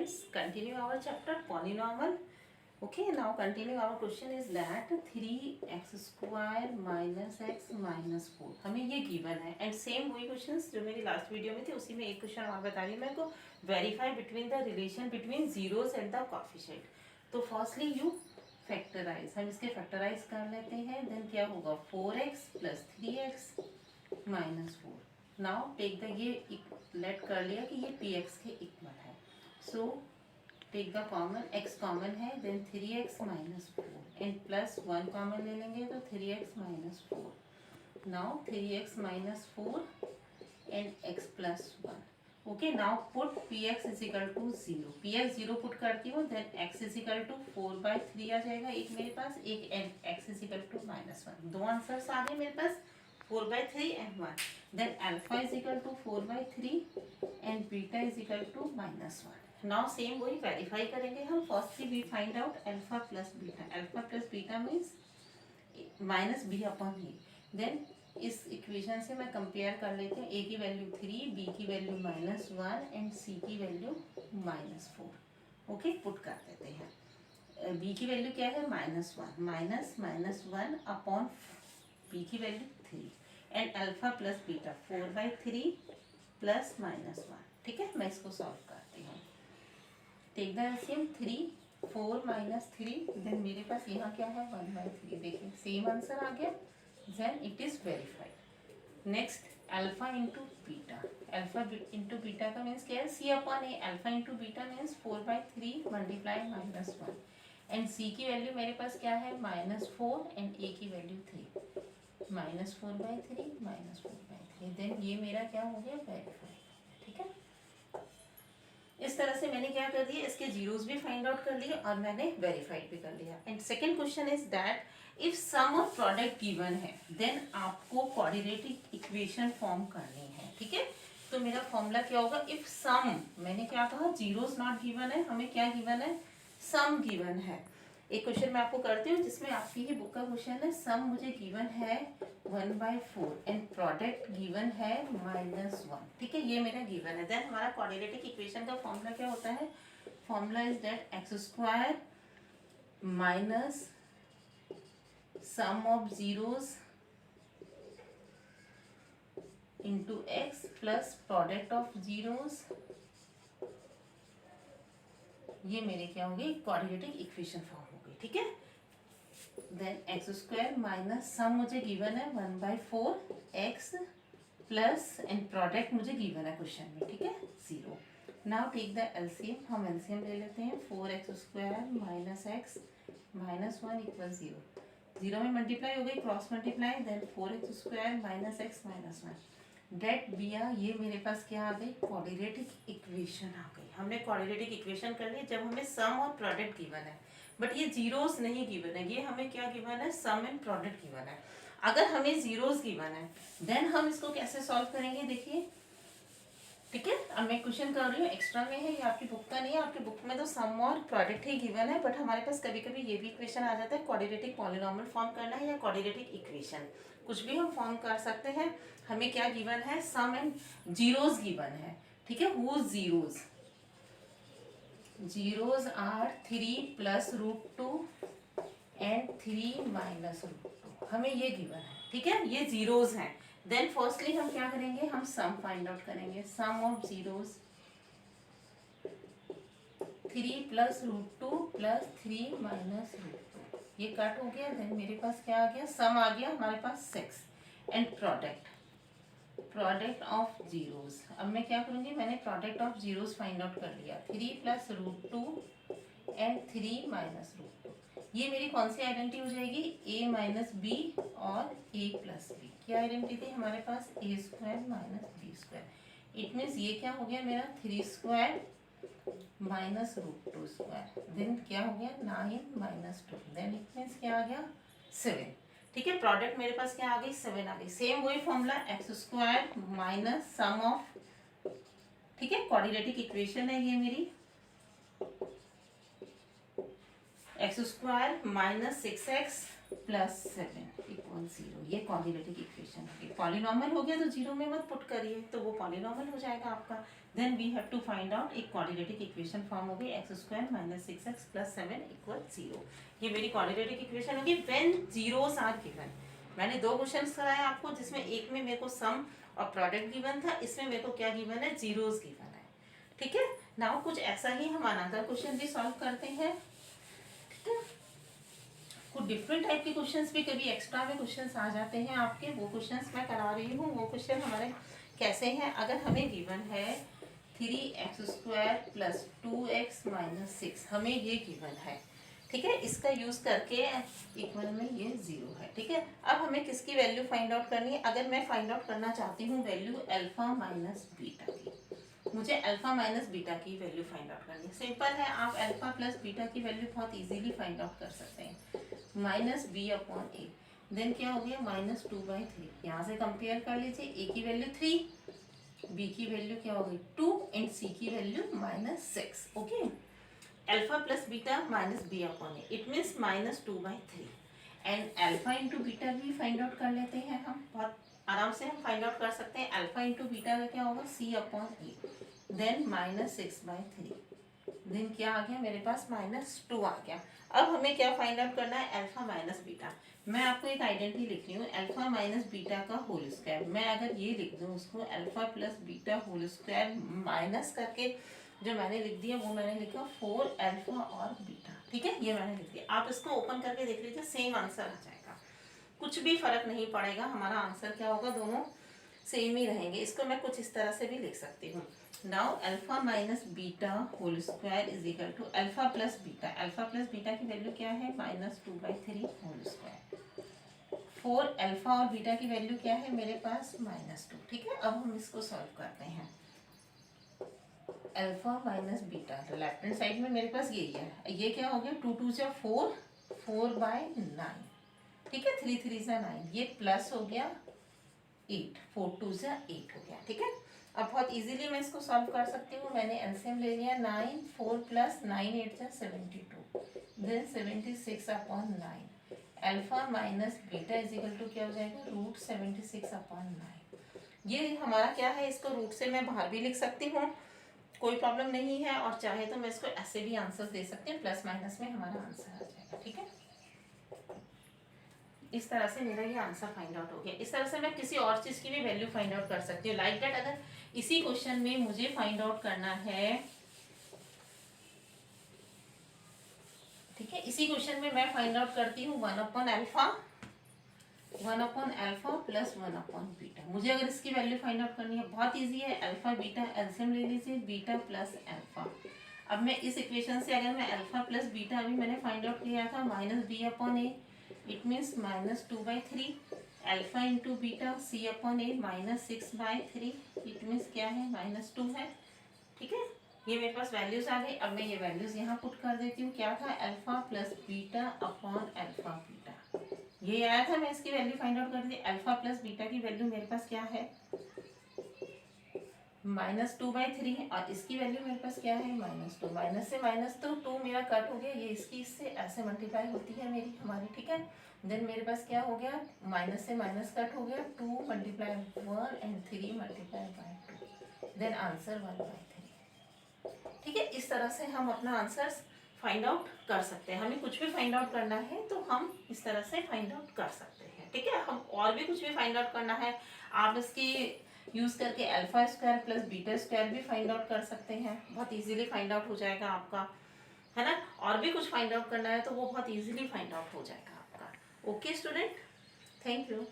friends, continue our chapter polynomial. Okay, now continue our question is that 3x square minus x minus 4 हमें ये given है and same वही questions जो मेरी last video में थे उसी में एक क्वेश्चन और बता रही हूँ मैं को verify between the relation between zeros and the coefficient. तो फर्स्टली यू फैक्टराइज, हम इसके फैक्टराइज कर लेते हैं. देन क्या होगा 4x plus 3x minus 4. Now take the ये लेट कर लिया कि ये px के इक्वल है. So take the common, x common है, then 3x minus 4 and plus 1 common ले लेंगे तो 3x minus 4. Now 3x minus 4 and x plus 1. Okay, now put px is equal to 0. px 0 put करती हूँ, then x is equal to 4/3 आ जाएगा. एक मेरे पास, एक x is equal to minus 1. दो आंसर्स आ गए मेरे पास 4/3 and 1. Then alpha is equal to 4/3 and beta is equal to minus 1. Now same वही वेरीफाई करेंगे हम. Firstly we find out alpha plus beta. Alpha plus beta means minus B upon A. Then इस equation से मैं compare कर लेती हूँ. A की वैल्यू 3, बी की वैल्यू माइनस 1 एंड सी की वैल्यू माइनस 4. ओके, पुट कर देते हैं. बी की वैल्यू क्या है माइनस 1, माइनस 1 अपॉन बी की value 3 and alpha plus beta 4/3 plus minus 1. ठीक है, मैं इसको सॉल्व करती हूँ. Take the LCM 3, 4 minus 3. देन मेरे पास यहाँ क्या है 1/3. देखिए सेम आंसर आ गया. Then it is verified. Next alpha into beta. Alpha into beta का मीन्स क्या है C upon A. Alpha into beta means 4/3 multiply minus 1 and C की वैल्यू मेरे पास क्या है माइनस 4 एंड ए की वैल्यू 3. Minus 4/3 minus 4/3. देन ये मेरा क्या हो गया वेरीफाइड. ठीक है, इस तरह से मैंने क्या कर दिया, इसके जीरोस भी फाइंड आउट कर लिए और मैंने वेरीफाइड भी कर लिया. And second question is that if sum of product given है देन आपको क्वाड्रेटिक इक्वेशन फॉर्म करनी है. ठीक है, तो मेरा फॉर्मूला क्या होगा इफ सम, मैंने क्या कहा जीरोस नॉट गिवन है, हमें क्या गिवन है सम गिवन है. एक क्वेश्चन मैं आपको करती हूँ जिसमें आपकी ही बुक का क्वेश्चन है. सम मुझे गिवन है 1/4 एंड प्रोडक्ट गिवन है -1. ठीक है, ये मेरा गिवन है. देन हमारा क्वाड्रेटिक इक्वेशन का फॉर्मूला क्या होता है, formula is that x square minus some of zeros into x plus product of zeros. ये मेरे क्या होगी क्वाड्रेटिक इक्वेशन फॉर्म होगी. ठीक है, then x square minus sum मुझे गिवन है 1/4 एक्स प्लस एंड प्रोडक्ट मुझे गिवन है क्वेश्चन में. ठीक है 0. Now take the LCM. हम एलसीएम ले लेते हैं. 4x square minus x minus 1 equal 0. 0 में मल्टीप्लाई हो गई, cross multiply. Then 4x square minus x minus 1 डेट बिया. ये मेरे पास क्या आ गई क्वाड्रेटिक इक्वेशन आ गई. हमने क्वाड्रेटिक इक्वेशन कर ली जब हमें सम और प्रोडक्ट गिवन है. बट ये जीरोस नहीं गिवन है, ये हमें क्या गिवन है सम एंड प्रोडक्ट गिवन है. अगर हमें जीरोस गिवन है देन हम इसको कैसे सॉल्व करेंगे देखिए. ठीक है, अब मैं क्वेश्चन कर रही हूँ, एक्स्ट्रा में है, ये आपकी बुक का नहीं है. आपकी बुक में तो सम और प्रोडक्ट ही गिवन है, बट हमारे पास कभी कभी ये भी इक्वेशन आ जाता है क्वाड्रेटिक पॉलिनॉमियल फॉर्म करना है या क्वाड्रेटिक इक्वेशन, कुछ भी हम फॉर्म कर सकते हैं. हमें क्या गिवन है सम एंड जीरोस गिवन है. ठीक है, whose zeros, zeros are 3 plus √2 and 3 minus √2. हमें ये गिवन है. ठीक है, ये जीरोस हैं. देन फर्स्टली हम क्या करेंगे, हम सम फाइंड आउट करेंगे. Sum of zeros 3 plus √2 plus 3 minus √2. ये कट हो गया. देन मेरे पास क्या आ गया सम आ गया हमारे पास 6 एंड प्रोडक्ट ऑफ जीरोस. अब मैं क्या करूँगी, मैंने product of zeros find out कर लिया. 3 प्लस √2 एंड 3 माइनस √2. ये मेरी कौन सी आइडेंटिटी हो जाएगी a माइनस बी और a प्लस बी. क्या आइडेंटिटी थी हमारे पास a square minus B square. It means ये क्या हो गया मेरा 3 स्क्वायर माइनस √2 स्क्वायर. देन क्या हो गया 9 माइनस 2. देन इट मीन्स क्या आ गया 7. ठीक है, प्रोडक्ट मेरे पास क्या आ गई 7 आ गई. सेम वही formula x square minus some of. ठीक है, क्वाड्रेटिक इक्वेशन है ये मेरी. X square minus 6x plus 7 equal 0। ये क्वाड्रेटिक इक्वेशन हो गई। पॉलिनॉमियल हो गया तो जीरो में मत पुट करिए, तो वो पॉलिनॉमियल हो जाएगा आपका। Then we have to find out एक क्वाड्रेटिक इक्वेशन फॉर्म हो गई x square minus 6x plus 7 equal 0। ये मेरी क्वाड्रेटिक इक्वेशन होगी व्हेन जीरोस आर गिवन। मैंने दो क्वेश्चन कराए आपको, जिसमें एक में मेरे को सम और प्रोडक्ट गिवन था, इसमें मेरे को क्या गिवन है, जीरोस गिवन है। ठीक है, नाउ कुछ ऐसा ही हम अनदर क्वेश्चन भी सॉल्व करते हैं। ठीक है, कुछ डिफरेंट टाइप के क्वेश्चंस भी कभी एक्स्ट्रा में क्वेश्चंस आ जाते हैं आपके, वो क्वेश्चंस मैं करा रही हूँ। वो क्वेश्चन हमारे कैसे हैं, अगर हमें गिवन है 3x² प्लस 2x माइनस 6, हमें ये गिवन है। ठीक है, इसका यूज करके इक्वल में ये 0 है। ठीक है, अब हमें किसकी वैल्यू फाइंड आउट करनी है, अगर मैं फाइंड आउट करना चाहती हूँ वैल्यू अल्फा माइनस बीटा की, मुझे अल्फा माइनस बीटा की वैल्यू फाइंड आउट करनी है। सिंपल है, आप अल्फा प्लस बीटा की वैल्यू बहुत इजीली फाइंड आउट कर सकते हैं। Minus B upon A, then क्या हो गया माइनस 2/3। यहाँ से कंपेयर कर लीजिए, ए की वैल्यू 3, बी की वैल्यू क्या हो गई 2 एंड सी की value -6। Okay, alpha plus beta minus B upon A, it means -2/3। And alpha into beta भी फाइंड आउट कर लेते हैं हम, बहुत आराम से हम फाइंड आउट कर सकते हैं। अल्फा इंटू बीटा का क्या होगा सी अपॉन ए, देन -6/3, देन क्या आ गया मेरे पास -2 आ गया। अब हमें क्या फाइंड आउट करना है, अल्फा माइनस बीटा। मैं आपको एक आइडेंटिटी लिख रही हूँ, अल्फा माइनस बीटा का होल स्क्वायर। मैं अगर ये लिख दूँ उसको alpha plus beta whole square minus करके जो मैंने लिख दिया वो मैंने लिखा 4 अल्फा और बीटा। ठीक है, ये मैंने लिख दिया। आप इसको ओपन करके देख लीजिए, सेम आंसर आ जाएगा, कुछ भी फर्क नहीं पड़ेगा। हमारा आंसर क्या होगा, दोनों सेम ही रहेंगे। इसको मैं कुछ इस तरह से भी लिख सकती हूँ। Now alpha minus beta whole square is equal to alpha plus beta. Alpha plus beta की वैल्यू क्या है -2/3 होल स्क्वायर। 4 अल्फा और बीटा की वैल्यू क्या है मेरे पास -2। ठीक है, अब हम इसको सॉल्व करते हैं। अल्फा माइनस बीटा, तो लेफ्ट हैंड साइड में मेरे पास यही है। ये क्या हो गया 2 2 जा 4, 4/9। ठीक है, 3 3 जा 9, ये प्लस हो गया 8, 4 2 जा 8 हो गया। ठीक है, अब बहुत इजीली मैं इसको सॉल्व कर सकती हूँ। मैंने एलसीएम ले लिया 9 4 प्लस 9 8 जा 72, then 76/9। Alpha minus beta is equal to क्या हो जाएगा √76/9। ये हमारा क्या है, इसको रूट से मैं बाहर भी लिख सकती हूँ, कोई प्रॉब्लम नहीं है। और चाहे तो मैं इसको ऐसे भी आंसर दे सकती हूँ, प्लस माइनस में हमारा आंसर आ जाएगा। ठीक है, इस तरह से मेरा ये आंसर फाइंड आउट हो गया। इस तरह से मैं किसी और चीज़ की भी वैल्यू फाइंड आउट कर सकती हूँ। लाइक दैट, अगर इसी क्वेश्चन में मुझे फाइंड आउट करना है, ठीक है, इसी क्वेश्चन में मैं फाइंड आउट करती हूँ 1/अल्फा प्लस 1/बीटा। मुझे अगर इसकी वैल्यू फाइंड आउट करनी है, बहुत इजी है। अल्फा बीटा एलसीएम ले लीजिए, बीटा प्लस अल्फा। अब मैं इस इक्वेशन से अगर मैं अल्फा प्लस बीटा अभी मैंने फाइंड आउट किया था -b/a, it means -2/3 alpha into beta c/a -6/3, it means क्या है -2 है। ठीक है, ये मेरे पास वैल्यूज आ गई। अब मैं ये वैल्यूज यहाँ पुट कर देती हूँ। क्या था, alpha plus beta upon alpha beta, ये आया था। मैं इसकी वैल्यू फाइंड आउट कर दी। अल्फा प्लस बीटा की वैल्यू मेरे पास क्या है -2/3 है, और इसकी वैल्यू मेरे पास क्या है -2। माइनस से माइनस तो 2 मेरा कट हो गया, ये इसकी इससे ऐसे मल्टीप्लाई होती है मेरी हमारी। ठीक है, देन मेरे पास क्या हो गया, माइनस से माइनस कट हो गया, 2 × 1 एंड 3 × 2, देन आंसर 1/3। ठीक है, इस तरह से हम अपना आंसर फाइंड आउट कर सकते हैं। हमें कुछ भी फाइंड आउट करना है तो हम इस तरह से फाइंड आउट कर सकते हैं। ठीक है, हम और भी कुछ भी फाइंड आउट करना है, आप इसकी यूज करके alpha square plus beta square भी फाइंड आउट कर सकते हैं। बहुत इजीली फाइंड आउट हो जाएगा आपका, है ना। और भी कुछ फाइंड आउट करना है तो वो बहुत इजीली फाइंड आउट हो जाएगा आपका। Okay student, thank you.